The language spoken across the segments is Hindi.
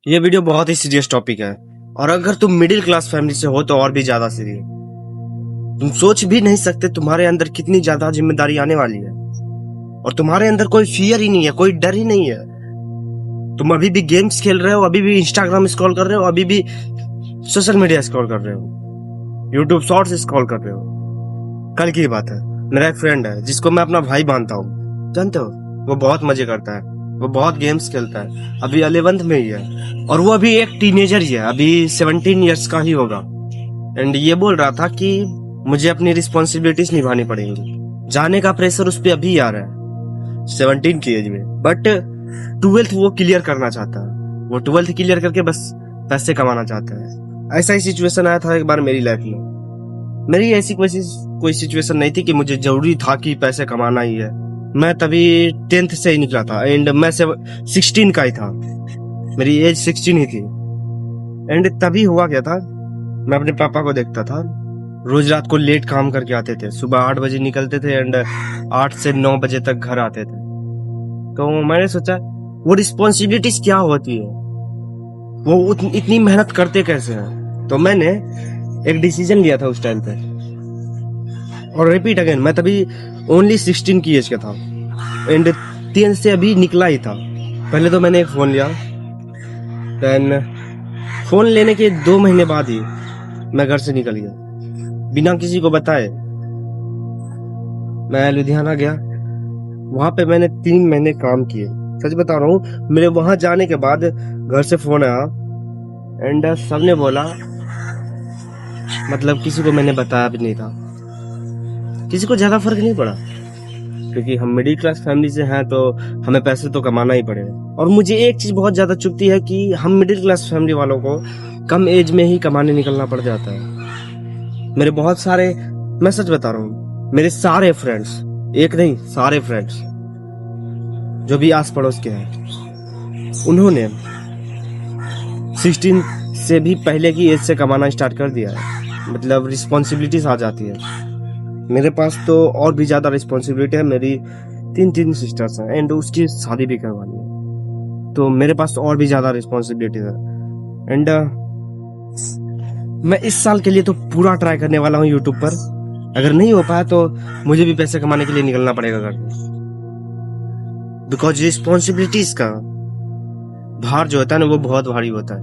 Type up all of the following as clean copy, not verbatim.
ये वीडियो बहुत ही सीरियस टॉपिक है और अगर तुम मिडिल क्लास फैमिली से हो तो और भी ज्यादा सीरियस। तुम सोच भी नहीं सकते तुम्हारे अंदर कितनी ज्यादा जिम्मेदारी आने वाली है और तुम्हारे अंदर कोई फियर ही नहीं है, कोई डर ही नहीं है। तुम अभी भी गेम्स खेल रहे हो, अभी भी इंस्टाग्राम स्क्रॉल कर रहे हो, अभी भी सोशल मीडिया स्क्रॉल कर रहे हो, यूट्यूब शॉर्ट्स स्क्रॉल कर रहे हो। कल की बात है, मेरा एक फ्रेंड है जिसको मैं अपना भाई मानता हूँ, जानते हो, वो बहुत मजे करता है, वो बहुत गेम्स खेलता है, अभी 11th में ही है और वो अभी एक टीनेजर ही है, अभी 17 इयर्स का ही होगा। एंड ये बोल रहा था कि मुझे अपनी रिस्पॉन्सिबिलिटीज निभानी पड़ेंगी, जाने का प्रेशर उस पर अभी आ रहा है 17 की एज में, बट 12th वो क्लियर करना चाहता है। वो 12th क्लियर करके बस पैसे कमाना चाहता है। ऐसा ही सिचुएशन आया था एक बार मेरी लाइफ में। मेरी ऐसी कोई सिचुएशन नहीं थी कि मुझे जरूरी था कि पैसे कमाना ही है। मैं तभी 10th से ही निकला था एंड मैं 16 का ही था, मेरी एज 16 ही थी। एंड तभी हुआ क्या था, मैं अपने पापा को देखता था, रोज रात को लेट काम करके आते थे, सुबह 8 बजे निकलते थे एंड 8 से 9 बजे तक घर आते थे। तो मैंने सोचा वो रिस्पॉन्सिबिलिटीज क्या होती है, वो इतनी मेहनत करते कैसे हैं। तो मैंने एक डिसीजन लिया था उस टाइम पे, और रिपीट अगेन, मैं तभी ओनली 16 की एज का था एंड 10 से अभी निकला ही था। पहले तो मैंने एक फोन लिया, देन फोन लेने के 2 महीने बाद ही मैं घर से निकल गया बिना किसी को बताए। मैं लुधियाना गया, वहां पे मैंने 3 महीने काम किए। सच बता रहा हूँ, मेरे वहां जाने के बाद घर से फोन आया एंड सबने बोला, मतलब किसी को मैंने बताया भी नहीं था, किसी को ज्यादा फर्क नहीं पड़ा क्योंकि हम मिडिल क्लास फैमिली से हैं तो हमें पैसे तो कमाना ही पड़ेगा। और मुझे एक चीज बहुत ज्यादा चुभती है कि हम मिडिल क्लास फैमिली वालों को कम एज में ही कमाने निकलना पड़ जाता है। मेरे बहुत सारे, मैं सच बता रहा हूँ, मेरे सारे फ्रेंड्स, एक नहीं सारे फ्रेंड्स जो भी आस पड़ोस के हैं, उन्होंने 16 से भी पहले की एज से कमाना स्टार्ट कर दिया है। मतलब रिस्पॉन्सिबिलिटीज आ जाती है। मेरे पास तो और भी ज्यादा रिस्पॉन्सिबिलिटी है, मेरी 3 सिस्टर्स हैं एंड उसकी शादी भी करवानी है, तो मेरे पास और भी ज्यादा रिस्पॉन्सिबिलिटी है। एंड मैं इस साल के लिए तो पूरा ट्राई करने वाला हूँ यूट्यूब पर। अगर नहीं हो पाया तो मुझे भी पैसे कमाने के लिए निकलना पड़ेगा घर, बिकॉज रिस्पॉन्सिबिलिटीज का भार जो होता है ना, वो बहुत भारी होता है।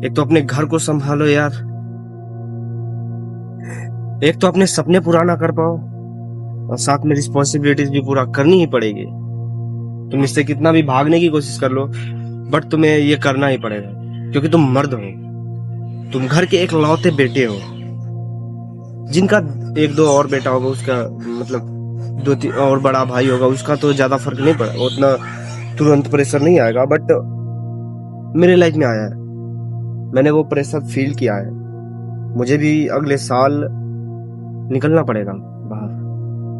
एक तो अपने घर को संभालो यार, एक तो अपने सपने पूरा ना कर पाओ और साथ में रिस्पॉन्सिबिलिटीज भी पूरा करनी ही पड़ेगी। तुम इससे कितना भी भागने की कोशिश कर लो, बट तुम्हें ये करना ही पड़ेगा क्योंकि तुम मर्द हो, तुम घर के एक लौते बेटे हो। जिनका 1-2 और बेटा होगा, उसका मतलब 2-3 और बड़ा भाई होगा, उसका तो ज्यादा फर्क नहीं पड़ा, उतना तुरंत प्रेशर नहीं आएगा, बट मेरे लाइफ में आया है, मैंने वो प्रेशर फील किया है। मुझे भी अगले साल निकलना पड़ेगा बाहर,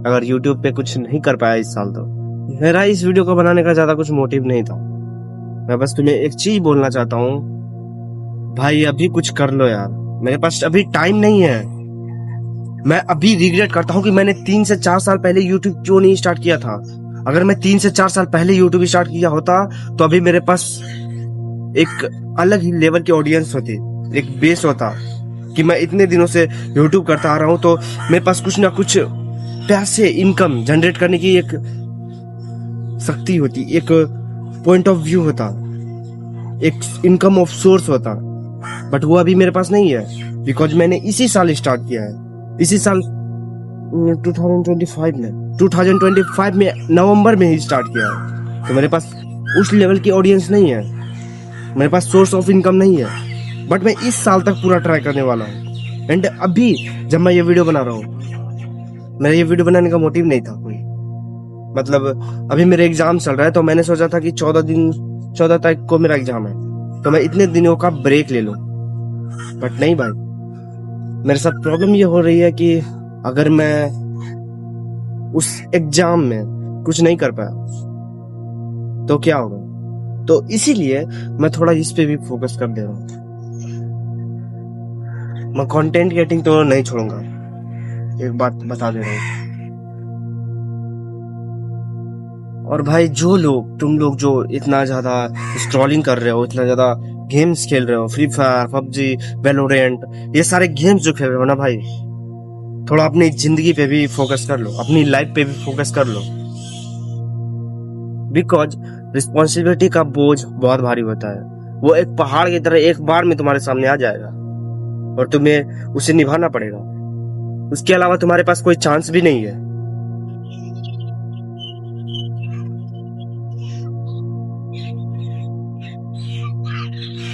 अगर यूट्यूब पे कुछ नहीं कर पाया इस साल तो। मेरा इस वीडियो को बनाने का ज्यादा कुछ मोटिव नहीं था, मैं बस तुम्हें एक चीज बोलना चाहता हूँ, भाई अभी कुछ कर लो यार, मेरे पास अभी टाइम नहीं है। मैं अभी रिग्रेट करता हूँ कि मैंने 3 से 4 साल पहले यूट्यूब क्यों नहीं स्टार्ट किया था। अगर मैं 3 से 4 साल पहले यूट्यूब स्टार्ट किया होता तो अभी मेरे पास एक अलग ही लेवल की ऑडियंस होती, एक बेस होता कि मैं इतने दिनों से यूट्यूब करता आ रहा हूं, तो मेरे पास कुछ ना कुछ पैसे, इनकम जनरेट करने की एक शक्ति होती, एक पॉइंट ऑफ व्यू होता, एक इनकम ऑफ सोर्स होता, बट वो अभी मेरे पास नहीं है बिकॉज मैंने इसी साल स्टार्ट किया है। इसी साल 2025 में नवंबर में ही स्टार्ट किया है, तो मेरे पास उस लेवल की ऑडियंस नहीं है, मेरे पास सोर्स ऑफ इनकम नहीं है, बट मैं इस साल तक पूरा ट्राई करने वाला हूँ। एंड अभी जब मैं ये वीडियो बना रहा हूँ, मेरा ये वीडियो बनाने का मोटिव नहीं था कोई, मतलब अभी मेरे एग्जाम चल रहा है, तो मैंने सोचा था कि 14 तारीख को मेरा एग्जाम है, तो मैं इतने दिनों का ब्रेक ले लूं, बट नहीं भाई, मेरे साथ प्रॉब्लम ये हो रही है कि अगर मैं उस एग्जाम में कुछ नहीं कर पाया तो क्या होगा। तो इसीलिए मैं थोड़ा इस पे भी फोकस कर दे रहा हूँ। मैं कंटेंट क्रिएटिंग तो नहीं छोड़ूंगा, एक बात बता दे रहा हूँ। और भाई तुम लोग जो इतना ज्यादा स्क्रॉलिंग कर रहे हो, इतना ज्यादा गेम्स खेल रहे हो, फ्री फायर, पबजी, वेलोरेंट, ये सारे गेम्स जो खेल रहे हो ना भाई, थोड़ा अपनी जिंदगी पे भी फोकस कर लो, अपनी लाइफ पे भी फोकस कर लो। बिकॉज रिस्पॉन्सिबिलिटी का बोझ बहुत भारी होता है। वो एक पहाड़ की तरह एक बार में तुम्हारे सामने आ जाएगा और तुम्हें उसे निभाना पड़ेगा। उसके अलावा तुम्हारे पास कोई चांस भी नहीं है।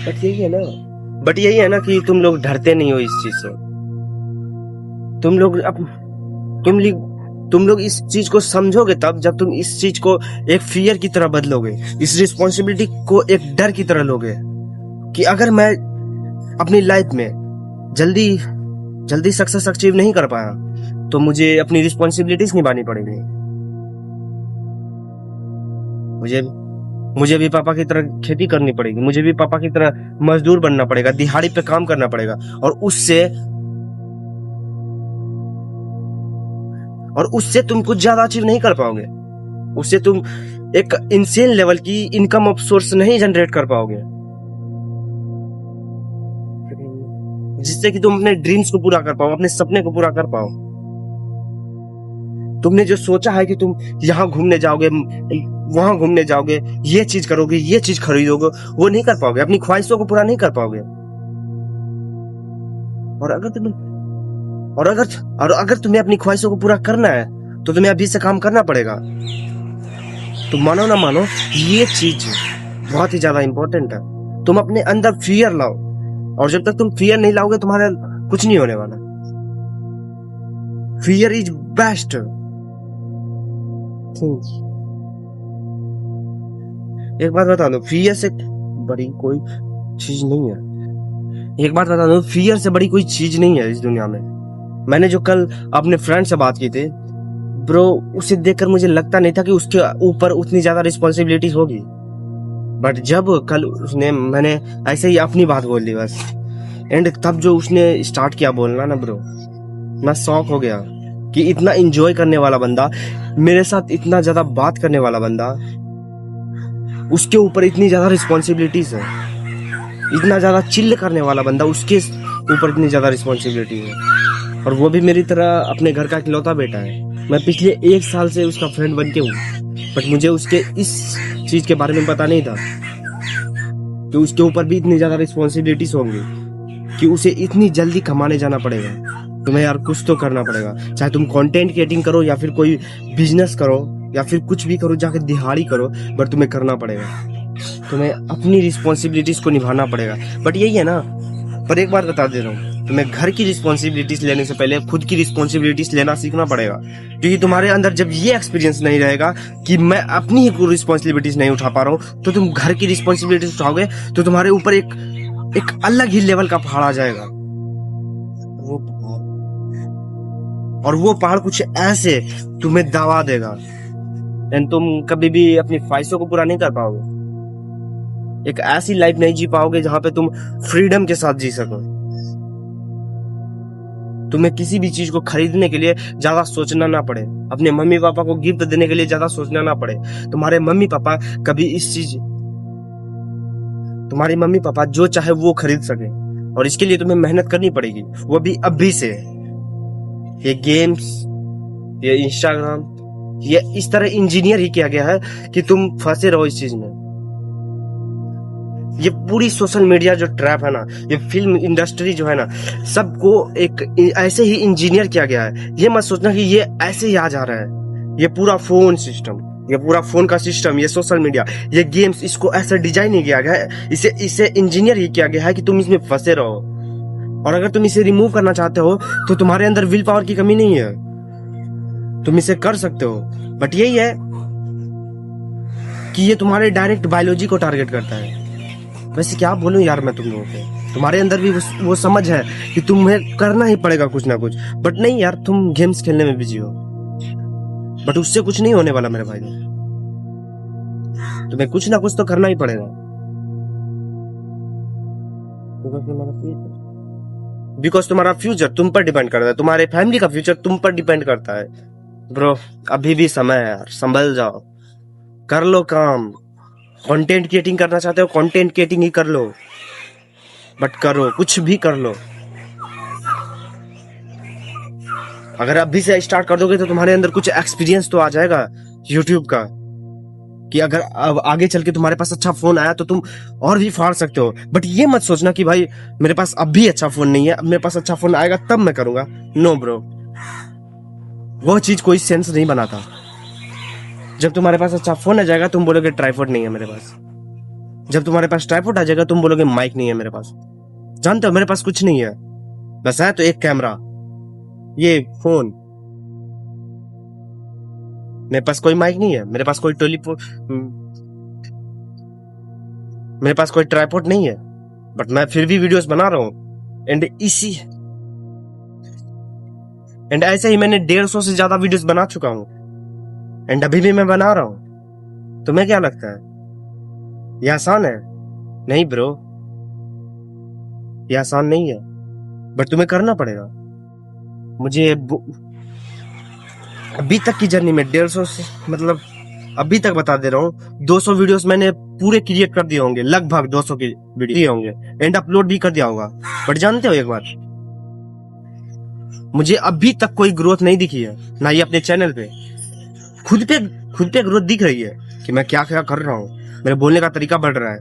बट यही है ना कि तुम लोग डरते नहीं हो इस चीज से। तुम लोग अब तुम लोग इस चीज को समझोगे तब जब तुम इस चीज को एक फियर की तरह बदलोगे, इस रिस्पॉन्सिबिलिटी को एक डर की तरह लोगे कि अगर मैं अपनी लाइफ में जल्दी सक्सेस अचीव नहीं कर पाया तो मुझे अपनी रिस्पॉन्सिबिलिटीज निभानी पड़ेगी। मुझे भी पापा की तरह खेती करनी पड़ेगी, मुझे भी पापा की तरह मजदूर बनना पड़ेगा, दिहाड़ी पे काम करना पड़ेगा और उससे तुम कुछ ज्यादा अचीव नहीं कर पाओगे। उससे तुम एक इंसेन लेवल की इनकम ऑफ सोर्स नहीं जनरेट कर पाओगे जिससे कि तुम अपने ड्रीम्स को पूरा कर पाओ, अपने सपने को पूरा कर पाओ। तुमने जो सोचा है कि तुम यहाँ घूमने जाओगे, वहां घूमने जाओगे, ये चीज करोगे, ये चीज खरीदोगे, वो नहीं कर पाओगे, अपनी ख्वाहिशों को पूरा नहीं कर पाओगे। और अगर तुम्हें अपनी ख्वाहिशों को पूरा करना है तो तुम्हें अभी से काम करना पड़ेगा। तुम मानो ना मानो, ये चीज बहुत ही ज्यादा इंपॉर्टेंट है। तुम अपने अंदर फियर लाओ, और जब तक तुम फियर नहीं लाओगे तुम्हारे कुछ नहीं होने वाला। Fear is best. एक बात बता दो, फियर से बड़ी कोई चीज नहीं है। एक बात बता दो, फियर से बड़ी कोई चीज नहीं है इस दुनिया में। मैंने जो कल अपने फ्रेंड से बात की थी ब्रो, उसे देखकर मुझे लगता नहीं था कि उसके ऊपर उतनी ज्यादा रिस्पॉन्सिबिलिटी होगी। बट जब कल मैंने ऐसे ही अपनी बात बोल दी बस, एंड तब जो उसने स्टार्ट किया बोलना ना ब्रो, मैं शॉक हो गया कि इतना एंजॉय करने वाला बंदा, मेरे साथ इतना ज्यादा बात करने वाला बंदा, उसके ऊपर इतनी ज्यादा रिस्पॉन्सिबिलिटीज है। इतना ज्यादा चिल्ल करने वाला बंदा, उसके ऊपर इतनी ज्यादा रिस्पॉन्सिबिलिटी है। और वो भी मेरी तरह अपने घर का इकलौता बेटा है। मैं पिछले 1 साल से उसका फ्रेंड बन के हूँ, बट मुझे उसके इस चीज के बारे में पता नहीं था कि उसके ऊपर भी इतनी ज्यादा रिस्पॉन्सिबिलिटीज होंगी, कि उसे इतनी जल्दी कमाने जाना पड़ेगा। तुम्हें यार कुछ तो करना पड़ेगा, चाहे तुम कंटेंट क्रिएटिंग करो या फिर कोई बिजनेस करो या फिर कुछ भी करो, जाकर दिहाड़ी करो, बट तुम्हें करना पड़ेगा। तुम्हें अपनी रिस्पॉन्सिबिलिटीज को निभाना पड़ेगा। बट यही है ना, पर एक बात बता दे रहा हूँ, तुम्हें घर की रिस्पॉन्सिबिलिटीज लेने से पहले खुद की रिस्पॉन्सिबिलिटीज लेना सीखना पड़ेगा। क्योंकि तुम्हारे अंदर जब ये एक्सपीरियंस नहीं रहेगा कि मैं अपनी ही रिस्पॉन्सिबिलिटीज नहीं उठा पा रहा हूँ, तो तुम घर की रिस्पॉन्सिबिलिटीज उठाओगे तो तुम्हारे ऊपर एक अलग ही लेवल का पहाड़ आ जाएगा। और वो पहाड़ कुछ ऐसे तुम्हें दबा देगा, एंड तुम कभी भी अपनी ख्वाहिशों को पूरा नहीं कर पाओगे। एक ऐसी लाइफ नहीं जी पाओगे जहां पे तुम फ्रीडम के साथ जी सको। तुम्हें किसी भी चीज को खरीदने के लिए ज्यादा सोचना ना पड़े, अपने मम्मी पापा को गिफ्ट देने के लिए ज्यादा सोचना ना पड़े। तुम्हारे मम्मी पापा तुम्हारे मम्मी पापा जो चाहे वो खरीद सके, और इसके लिए तुम्हें मेहनत करनी पड़ेगी, वो भी अभी से। ये गेम्स, ये इंस्टाग्राम, ये इस तरह इंजीनियर ही किया गया है कि तुम फंसे रहो इस चीज में। ये पूरी सोशल मीडिया जो ट्रैप है ना, ये फिल्म इंडस्ट्री जो है ना, सबको एक ऐसे ही इंजीनियर किया गया है। ये मत सोचना कि ये ऐसे ही आ जा रहा है। ये पूरा फोन सिस्टम, ये पूरा फोन का सिस्टम, ये सोशल मीडिया, ये गेम्स, इसको ऐसा डिजाइन नहीं किया गया है, इसे इंजीनियर ही किया गया है कि तुम इसमें फंसे रहो। और अगर तुम इसे रिमूव करना चाहते हो तो तुम्हारे अंदर विल पावर की कमी नहीं है, तुम इसे कर सकते हो। बट यही है कि ये तुम्हारे डायरेक्ट बायोलॉजी को टारगेट करता है। वैसे क्या बोलूं यार मैं तुम लोगों को, तुम्हारे अंदर भी वो समझ है कि तुम्हें करना ही पड़ेगा कुछ ना कुछ। बट नहीं यार, तुम गेम्स खेलने में बिजी हो, बट उससे कुछ नहीं होने वाला मेरे भाई। तुम्हें कुछ ना कुछ तो करना ही पड़ेगा, बिकॉज तुम्हारा फ्यूचर तुम पर डिपेंड करता है, तुम्हारे फैमिली का फ्यूचर तुम पर डिपेंड करता है। ब्रो, अभी भी समय है यार, संभल जाओ। कर लो काम। कंटेंट क्रिएटिंग करना चाहते हो, कंटेंट क्रिएटिंग ही कर लो, बट करो, कुछ भी कर लो। अगर अभी से स्टार्ट कर दोगे तो तुम्हारे अंदर कुछ एक्सपीरियंस तो आ जाएगा यूट्यूब का, कि अगर अब आगे चल के तुम्हारे पास अच्छा फोन आया तो तुम और भी फाड़ सकते हो। बट ये मत सोचना कि भाई मेरे पास अब भी अच्छा फोन नहीं है, अब मेरे पास अच्छा फोन आएगा तब मैं करूंगा। नो ब्रो, वो चीज कोई सेंस नहीं बनाता। जब तुम्हारे पास अच्छा फोन आ जाएगा तुम बोलोगे ट्राइपॉड नहीं है मेरे पास। जब तुम्हारे पास ट्राइपॉड आ जाएगा तुम बोलोगे माइक नहीं है मेरे पास। जानते हो मेरे पास कुछ नहीं है, बस है तो एक कैमरा, ये फोन। मेरे पास कोई माइक नहीं है, मेरे पास कोई टेलीफोन, मेरे पास कोई ट्राइपॉड नहीं है, बट मैं फिर भी वीडियोस बना रहा हूँ। एंड ऐसे ही मैंने 150 से ज्यादा वीडियोस बना चुका हूँ, एंड अभी भी मैं बना रहा हूँ। तुम्हें क्या लगता है ये आसान है? नहीं ब्रो, ये आसान नहीं है, बट तुम्हें करना पड़ेगा। मुझे अभी तक की जर्नी में 150 से, मतलब अभी तक बता दे रहा हूँ, 200 वीडियोस मैंने पूरे क्रिएट कर दिए होंगे, लगभग 200 की वीडियो दिए होंगे, एंड अपलोड भी कर दिया होगा। बट जानते हो एक बात, मुझे अभी तक कोई ग्रोथ नहीं दिखी है, ना ही अपने चैनल पे। खुद पे ग्रोथ दिख रही है कि मैं क्या क्या कर रहा हूँ, मेरे बोलने का तरीका बढ़ रहा है।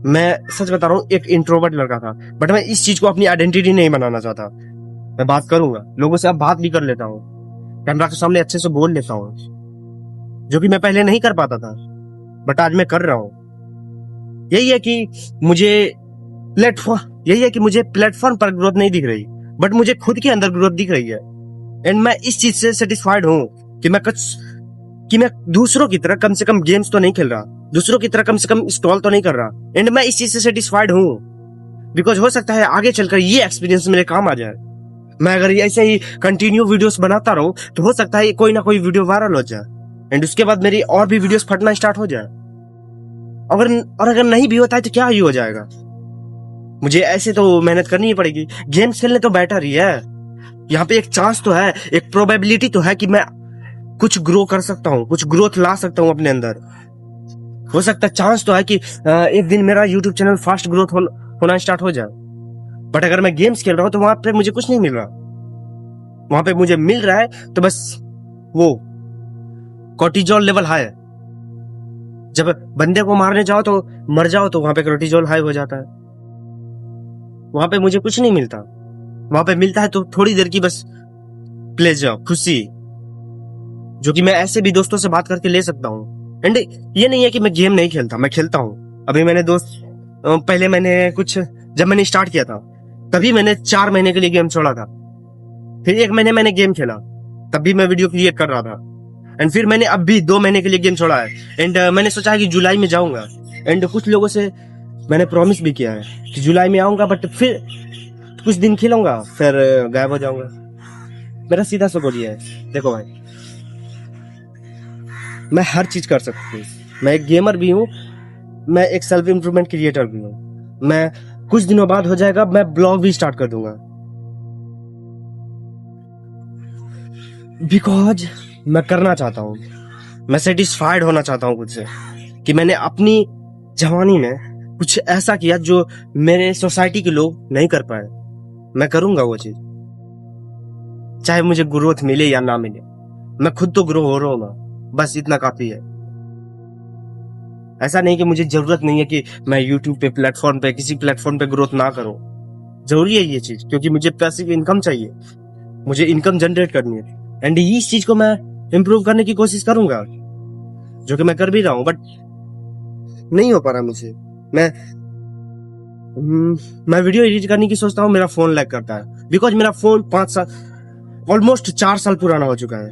मैं सच बता रहा हूँ, एक इंट्रोवर्ट लड़का था, बट मैं इस चीज को अपनी आइडेंटिटी नहीं बनाना चाहता। मैं बात करूंगा, लोगों से अब बात भी कर लेता हूँ, कैमरा के सामने अच्छे से बोल लेता हूँ, जो कि मैं पहले नहीं कर पाता था, बट आज मैं कर रहा हूँ। यही है कि मुझे प्लेटफॉर्म पर ग्रोथ नहीं दिख रही, बट मुझे खुद के अंदर ग्रोथ दिख रही है। एंड मैं इस चीज से सेटिस्फाइड हूँ कि मैं दूसरों की तरह कम से कम गेम्स तो नहीं खेल रहा, दूसरों की तरह कम से कम स्टॉल तो नहीं कर रहा। एंड मैं इस चीज से सेटिस्फाइड हूँ, बिकॉज हो सकता है आगे चलकर ये एक्सपीरियंस मेरे काम आ जाए। मैं अगर ऐसे ही कंटिन्यू वीडियोस बनाता रहूं तो हो सकता है कोई ना कोई वीडियो वायरल हो जाए, एंड उसके बाद मेरी और भी वीडियोस फटना स्टार्ट हो जाए। अगर नहीं भी होता है तो क्या ही हो जाएगा। मुझे ऐसे तो मेहनत करनी ही पड़ेगी। गेम्स खेलने तो बेटर ही है, यहाँ पे एक चांस तो है, एक प्रोबेबिलिटी तो है कि मैं कुछ ग्रो कर सकता हूँ, कुछ ग्रोथ ला सकता हूँ अपने अंदर। हो सकता है, चांस तो है कि एक दिन मेरा यूट्यूब चैनल फास्ट ग्रोथ होना स्टार्ट हो जाए। बट अगर मैं गेम्स खेल रहा हूँ तो वहां पे मुझे कुछ नहीं मिल रहा। वहां पे मुझे मिल रहा है तो बस वो कोर्टिजोल लेवल हाई है। जब बंदे को मारने जाओ तो मर जाओ तो वहां पे कोर्टिजोल हाई हो जाता है। वहां पे मुझे कुछ नहीं मिलता, वहां पे मिलता है तो थोड़ी देर की बस प्लेजर, खुशी, जो कि मैं ऐसे भी दोस्तों से बात करके ले सकता हूँ। एंड ये नहीं है कि मैं गेम नहीं खेलता, मैं खेलता हूँ। अभी मैंने पहले मैंने जब मैंने स्टार्ट किया था तभी मैंने 4 महीने के लिए गेम छोड़ा था, फिर 1 महीने मैंने गेम खेला, तब भी मैं वीडियो क्रिएट कर रहा था। एंड फिर मैंने अब भी 2 महीने के लिए गेम छोड़ा है, एंड मैंने सोचा है कि जुलाई में जाऊंगा। एंड कुछ लोगों से मैंने प्रॉमिस भी किया है कि जुलाई में आऊंगा, बट फिर कुछ दिन खेलूंगा फिर गायब हो जाऊंगा। मेरा सीधा सा गोल है, देखो भाई, मैं हर चीज कर सकता हूँ। मैं एक गेमर भी हूँ, मैं एक सेल्फ इम्प्रूवमेंट क्रिएटर भी हूँ। मैं कुछ दिनों बाद हो जाएगा, मैं ब्लॉग भी स्टार्ट कर दूंगा, बिकॉज मैं करना चाहता हूँ। मैं सेटिस्फाइड होना चाहता हूँ खुद से कि मैंने अपनी जवानी में कुछ ऐसा किया जो मेरे सोसाइटी के लोग नहीं कर पाए। मैं करूंगा वो चीज, चाहे मुझे ग्रोथ मिले या ना मिले। मैं खुद तो ग्रो हो रहा हूँ ना, बस इतना काफी है। ऐसा नहीं कि मुझे जरूरत नहीं है कि मैं यूट्यूब पे प्लेटफॉर्म पे किसी प्लेटफॉर्म पे ग्रोथ ना करूं। जरूरी है ये चीज, क्योंकि मुझे पैसिव इनकम चाहिए, मुझे इनकम जनरेट करनी है। एंड इस चीज को मैं इम्प्रूव करने की कोशिश करूंगा, जो कि मैं कर भी रहा हूं, बट नहीं हो पा रहा मुझे। मैं वीडियो एडिट करने की सोचता हूँ, मेरा फोन लैग करता है, बिकॉज मेरा फोन 5 साल, ऑलमोस्ट 4 साल पुराना हो चुका है,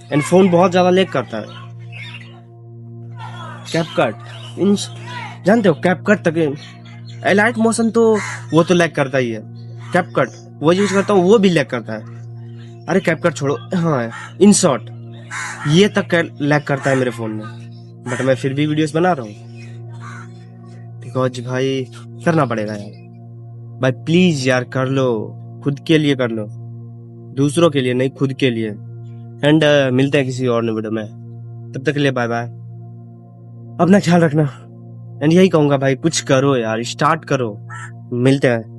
एंड फोन बहुत ज्यादा लैग करता है। कैपकट जानते हो, कैपकट तक एलाइट मोशन तो वो तो लैग करता ही है। कैपकट वो यूज करता हूँ, वो भी लैग करता है। अरे कैपकट छोड़ो, हाँ इन शॉर्ट ये तक लैग करता है मेरे फोन में, बट मैं फिर भी वीडियोस बना रहा हूँ, बिकॉज भाई करना पड़ेगा यार। भाई प्लीज यार कर लो, खुद के लिए कर लो, दूसरों के लिए नहीं, खुद के लिए। एंड मिलते हैं किसी और वीडियो में। तब तक के लिए बाय बाय, अपना ख्याल रखना। एंड यही कहूंगा भाई, कुछ करो यार, स्टार्ट करो। मिलते हैं।